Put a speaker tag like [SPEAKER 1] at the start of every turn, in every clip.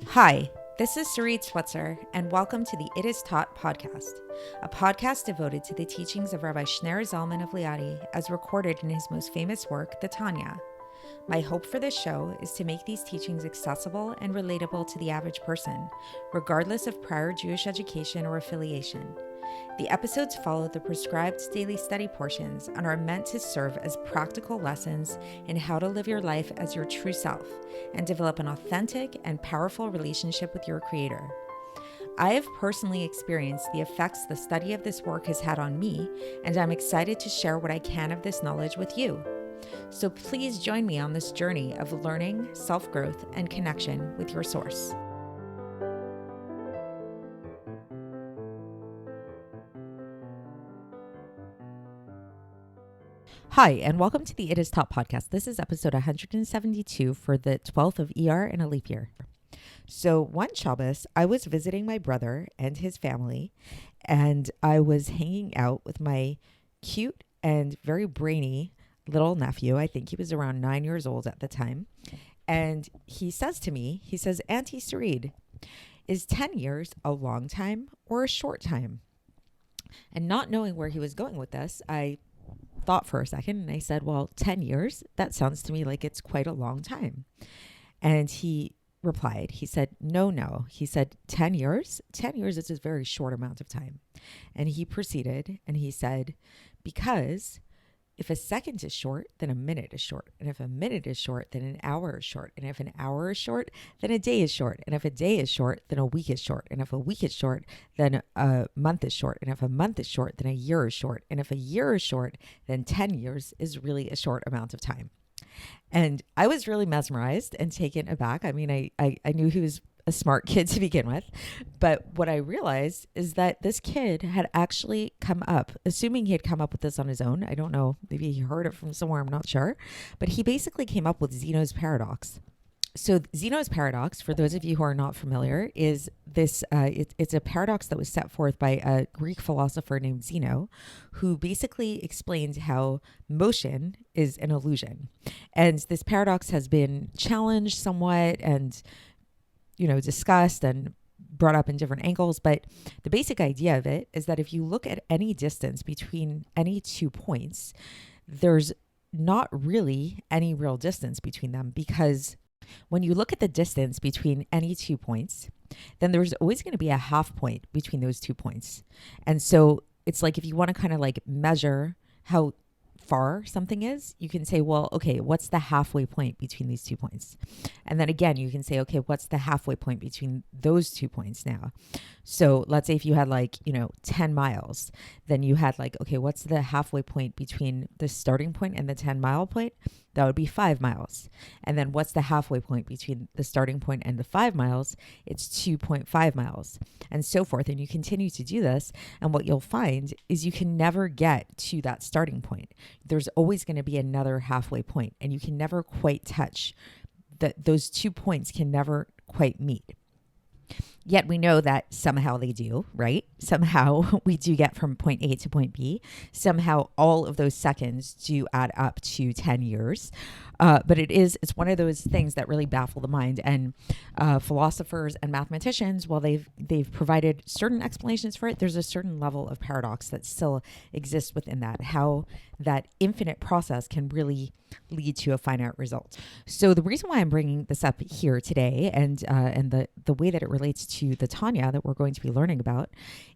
[SPEAKER 1] Hi, this is Sarit Switzer, and welcome to the It Is Taught podcast, a podcast devoted to the teachings of Rabbi Shneur Zalman of Liadi as recorded in his most famous work, the Tanya. My hope for this show is to make these teachings accessible and relatable to the average person, regardless of prior Jewish education or affiliation. The episodes follow the prescribed daily study portions and are meant to serve as practical lessons in how to live your life as your true self and develop an authentic and powerful relationship with your Creator. I have personally experienced the effects the study of this work has had on me, and I'm excited to share what I can of this knowledge with you. So please join me on this journey of learning, self-growth, and connection with your source. Hi, and welcome to the It Is Taught podcast. This is episode 172 for the 12th of Iyar in a leap year. So one Shabbos, I was visiting my brother and his family, and I was hanging out with my cute and very brainy little nephew. I think he was around 9 years old at the time. And he says to me, Auntie Sarid, is 10 years a long time or a short time? And not knowing where he was going with this, I thought for a second and I said, well, 10 years, that sounds to me like it's quite a long time. And he replied, he said, no. He said, 10 years? 10 years is a very short amount of time. And he proceeded and he said, because if a second is short, then a minute is short. And if a minute is short, then an hour is short. And if an hour is short, then a day is short. And if a day is short, then a week is short. And if a week is short, then a month is short. And if a month is short, then a year is short. And if a year is short, then 10 years is really a short amount of time. And I was really mesmerized and taken aback. I mean, I knew he was a smart kid to begin with. But what I realized is that this kid had actually come up, assuming he had come up with this on his own. I don't know. Maybe he heard it from somewhere. I'm not sure. But he basically came up with Zeno's paradox. So Zeno's paradox, for those of you who are not familiar, is this, it's a paradox that was set forth by a Greek philosopher named Zeno, who basically explains how motion is an illusion. And this paradox has been challenged somewhat and discussed and brought up in different angles. But the basic idea of it is that if you look at any distance between any 2 points, there's not really any real distance between them, because when you look at the distance between any 2 points, then there's always going to be a half point between those 2 points. And so it's like if you want to kind of like measure how far something is, you can say, well, okay, what's the halfway point between these 2 points? And then again, you can say, okay, what's the halfway point between those 2 points now? So let's say if you had 10 miles, then you had okay, what's the halfway point between the starting point and the 10-mile point? That would be 5 miles. And then what's the halfway point between the starting point and the 5 miles? It's 2.5 miles, and so forth. And you continue to do this. And what you'll find is you can never get to that starting point. There's always going to be another halfway point, and you can never quite touch that. Those 2 points can never quite meet. Yet we know that somehow they do, right? Somehow we do get from point A to point B. Somehow all of those seconds do add up to 10 years. But it's one of those things that really baffle the mind. And philosophers and mathematicians, while they've provided certain explanations for it, there's a certain level of paradox that still exists within that, how that infinite process can really lead to a finite result. So the reason why I'm bringing this up here today, and the way that it relates to the Tanya that we're going to be learning about,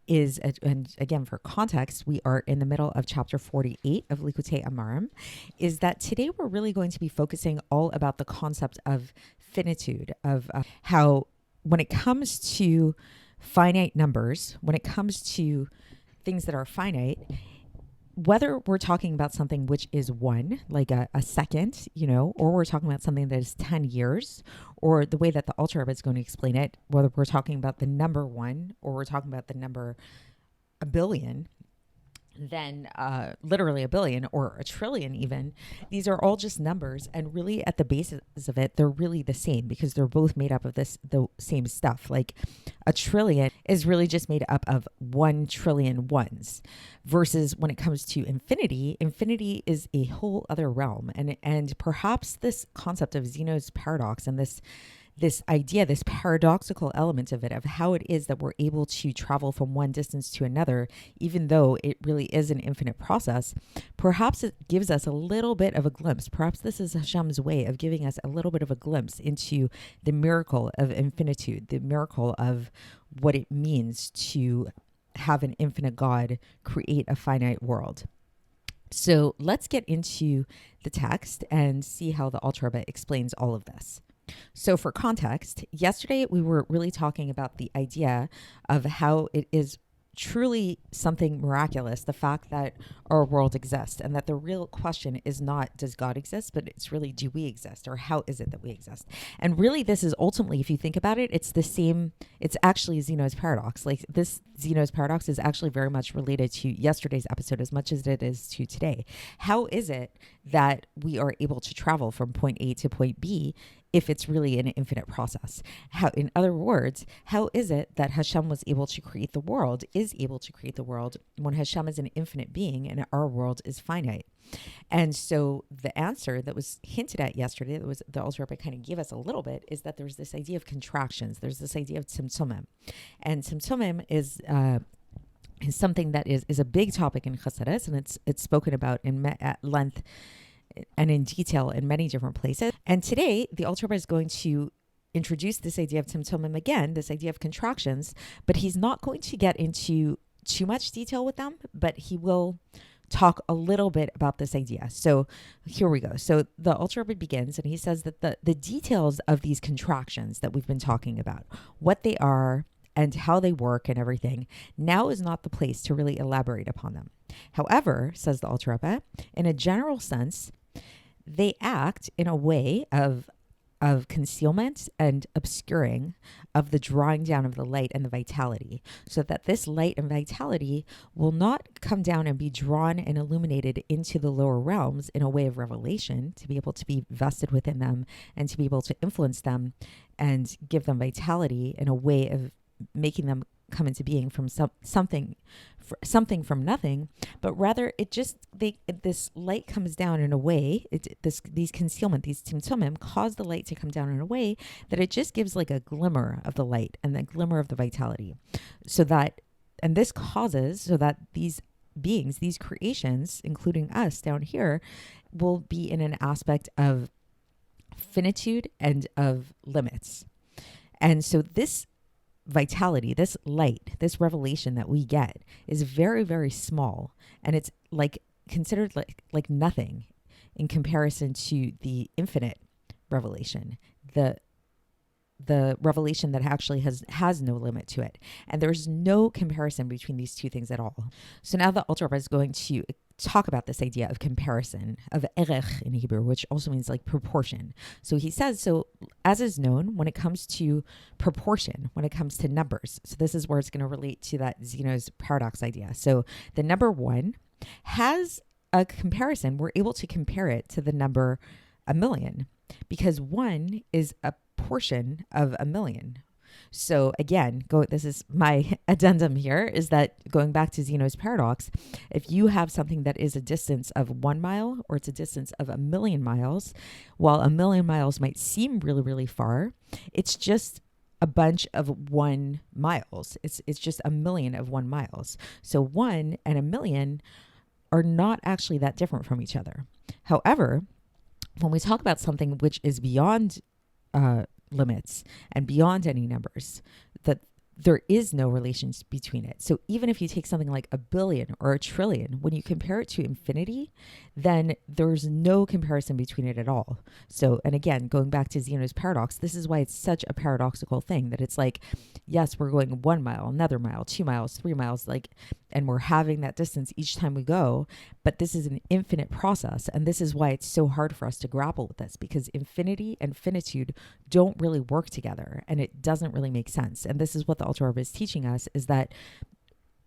[SPEAKER 1] is, and again for context, we are in the middle of chapter 48 of Likkutei Amarim, is that today we're really going to be focusing all about the concept of finitude, of how when it comes to finite numbers, when it comes to things that are finite, whether we're talking about something which is one, like a second, or we're talking about something that is 10 years, or the way that the Alter Rebbe is going to explain it, whether we're talking about the number one or we're talking about the number a billion, then literally a billion or a trillion even, these are all just numbers. And really at the basis of it, they're really the same because they're both made up of the same stuff. Like a trillion is really just made up of 1 trillion ones, versus when it comes to infinity, infinity is a whole other realm. And perhaps this concept of Zeno's paradox and this this idea, this paradoxical element of it, of how it is that we're able to travel from one distance to another, even though it really is an infinite process. Perhaps it gives us a little bit of a glimpse. Perhaps this is Hashem's way of giving us a little bit of a glimpse into the miracle of infinitude, the miracle of what it means to have an infinite God create a finite world. So let's get into the text and see how the Alter Rebbe explains all of this. So for context, yesterday we were really talking about the idea of how it is truly something miraculous, the fact that our world exists, and that the real question is not does God exist, but it's really do we exist, or how is it that we exist? And really this is ultimately, if you think about it, it's the same, it's actually Zeno's paradox. Like this Zeno's paradox is actually very much related to yesterday's episode as much as it is to today. How is it that we are able to travel from point A to point B if it's really an infinite process? How, in other words, how is it that Hashem was able to create the world, is able to create the world, when Hashem is an infinite being and our world is finite? And so the answer that was hinted at yesterday, that was the Alter Rebbe kind of gave us a little bit, is that there's this idea of contractions. There's this idea of tzimtzumim. And tzimtzumim is something that is a big topic in Chassidus, and it's spoken about at length and in detail in many different places. And today, the Alter Rebbe is going to introduce this idea of tzimtzumim again, this idea of contractions, but he's not going to get into too much detail with them, but he will talk a little bit about this idea. So here we go. So the Alter Rebbe begins, and he says that the details of these contractions that we've been talking about, what they are and how they work and everything, now is not the place to really elaborate upon them. However, says the Alter Rebbe, in a general sense, they act in a way of concealment and obscuring of the drawing down of the light and the vitality, so that this light and vitality will not come down and be drawn and illuminated into the lower realms in a way of revelation, to be able to be vested within them and to be able to influence them and give them vitality in a way of making them come into being from something from nothing, but rather this light comes down in a way, these concealment, these tzimtzumim cause the light to come down in a way that it just gives like a glimmer of the light and the glimmer of the vitality, and this causes so that these beings, these creations, including us down here, will be in an aspect of finitude and of limits. And so this vitality, this light, this revelation that we get is very, very small, and it's like considered like nothing in comparison to the infinite revelation, the revelation that actually has no limit to it. And there's no comparison between these two things at all. So now the Alter Rebbe is going to talk about this idea of comparison, of erech in Hebrew, which also means like proportion. So he says, so as is known, when it comes to proportion, when it comes to numbers, so this is where it's going to relate to that Zeno's paradox idea. So the number 1 has a comparison. We're able to compare it to the number 1,000,000 because 1 is a portion of 1,000,000. So again, this is my addendum here, is that going back to Zeno's paradox, if you have something that is a distance of 1 mile or it's a distance of 1,000,000 miles, while 1,000,000 miles might seem really, really far, it's just a bunch of 1 miles. It's just 1,000,000 of 1 miles. So 1 and 1,000,000 are not actually that different from each other. However, when we talk about something which is beyond limits and beyond any numbers, that there is no relations between it. So even if you take something like 1 billion or 1 trillion, when you compare it to infinity, then there's no comparison between it at all. So, and again, going back to Zeno's paradox, this is why it's such a paradoxical thing, that it's like, yes, we're going 1 mile, another mile, 2 miles, 3 miles, and we're having that distance each time we go, but this is an infinite process. And this is why it's so hard for us to grapple with this, because infinity and finitude don't really work together, and it doesn't really make sense. And this is what the Alter Rebbe is teaching us, is that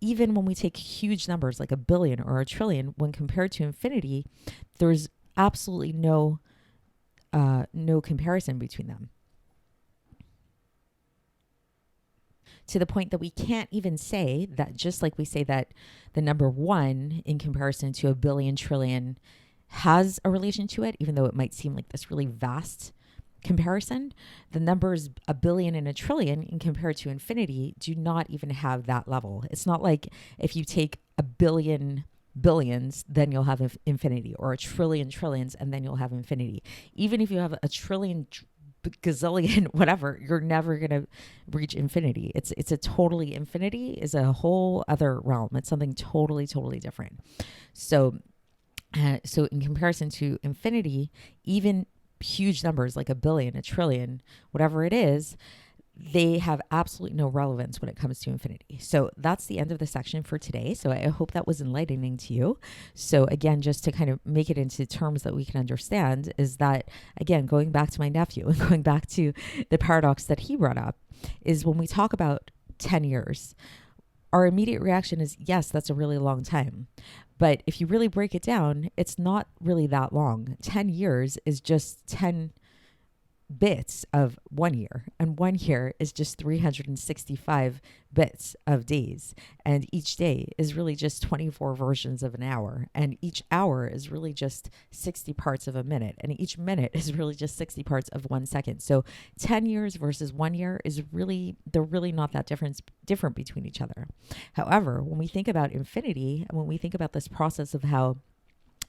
[SPEAKER 1] even when we take huge numbers like 1 billion or 1 trillion, when compared to infinity, there's absolutely no comparison between them. To the point that we can't even say that, just like we say that the number 1 in comparison to 1 billion trillion has a relation to it, even though it might seem like this really vast comparison, the numbers a billion and a trillion in compared to infinity do not even have that level. It's not like if you take a billion billions, then you'll have infinity, or a trillion trillions, and then you'll have infinity. Even if you have a trillion gazillion, whatever, you're never going to reach infinity. It's a totally, infinity is a whole other realm. It's something totally, totally different. So in comparison to infinity, even huge numbers like a billion, a trillion, whatever it is, they have absolutely no relevance when it comes to infinity. So that's the end of the section for today. So I hope that was enlightening to you. So again, just to kind of make it into terms that we can understand, is that, again, going back to my nephew and going back to the paradox that he brought up, is when we talk about 10 years, our immediate reaction is, yes, that's a really long time. But if you really break it down, it's not really that long. 10 years is just 10 bits of 1 year, and 1 year is just 365 bits of days, and each day is really just 24 versions of an hour, and each hour is really just 60 parts of a minute, and each minute is really just 60 parts of 1 second. So 10 years versus 1 year is really, they're really not that different between each other. However, when we think about infinity, and when we think about this process of how,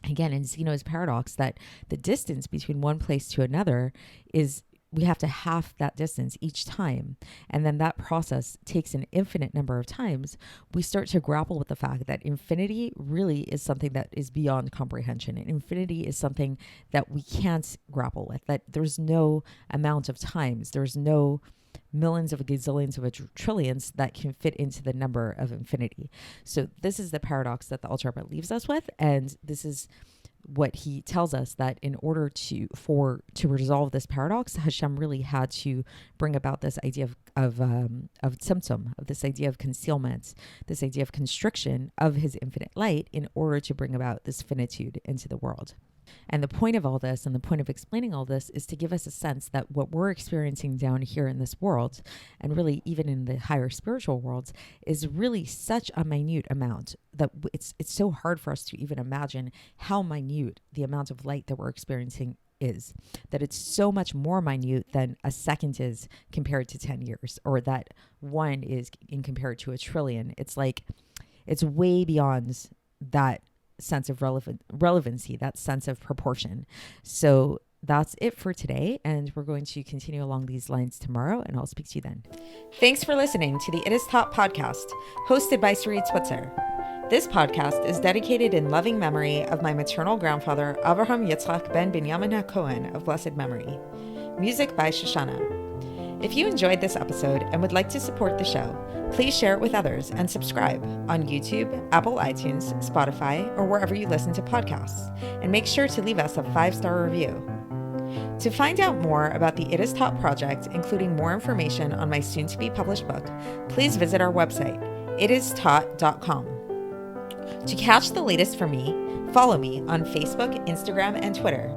[SPEAKER 1] again, in Zeno's paradox, that the distance between one place to another is, we have to half that distance each time. And then that process takes an infinite number of times. We start to grapple with the fact that infinity really is something that is beyond comprehension. And infinity is something that we can't grapple with, that there's no amount of times, there's no millions of gazillions of trillions that can fit into the number of infinity. So this is the paradox that the Alter Rebbe leaves us with, and this is what he tells us, that in order to resolve this paradox, Hashem really had to bring about this idea of tzimtzum, of this idea of concealment, this idea of constriction of his infinite light, in order to bring about this finitude into the world. And the point of all this, and the point of explaining all this, is to give us a sense that what we're experiencing down here in this world, and really even in the higher spiritual worlds, is really such a minute amount that it's so hard for us to even imagine how minute the amount of light that we're experiencing is, that it's so much more minute than a second is compared to 10 years, or that one is in compared to a trillion. It's like, it's way beyond that sense of relevancy, that sense of proportion. So that's it for today, and we're going to continue along these lines tomorrow, and I'll speak to you then. Thanks for listening to the It Is Taught podcast, hosted by Sarit Switzer. This podcast is dedicated in loving memory of my maternal grandfather, Avraham Yitzchak ben Binyamin HaKohen of blessed memory. Music by Shoshana. If you enjoyed this episode and would like to support the show, please share it with others and subscribe on YouTube, Apple iTunes, Spotify, or wherever you listen to podcasts. And make sure to leave us a 5-star review. To find out more about the It Is Taught project, including more information on my soon-to-be published book, please visit our website, itistaught.com. To catch the latest from me, follow me on Facebook, Instagram, and Twitter.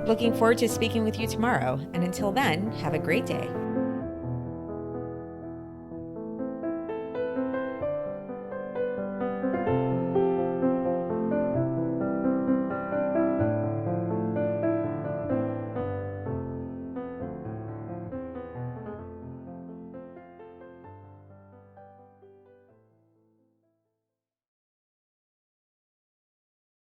[SPEAKER 1] Looking forward to speaking with you tomorrow, and until then, have a great day.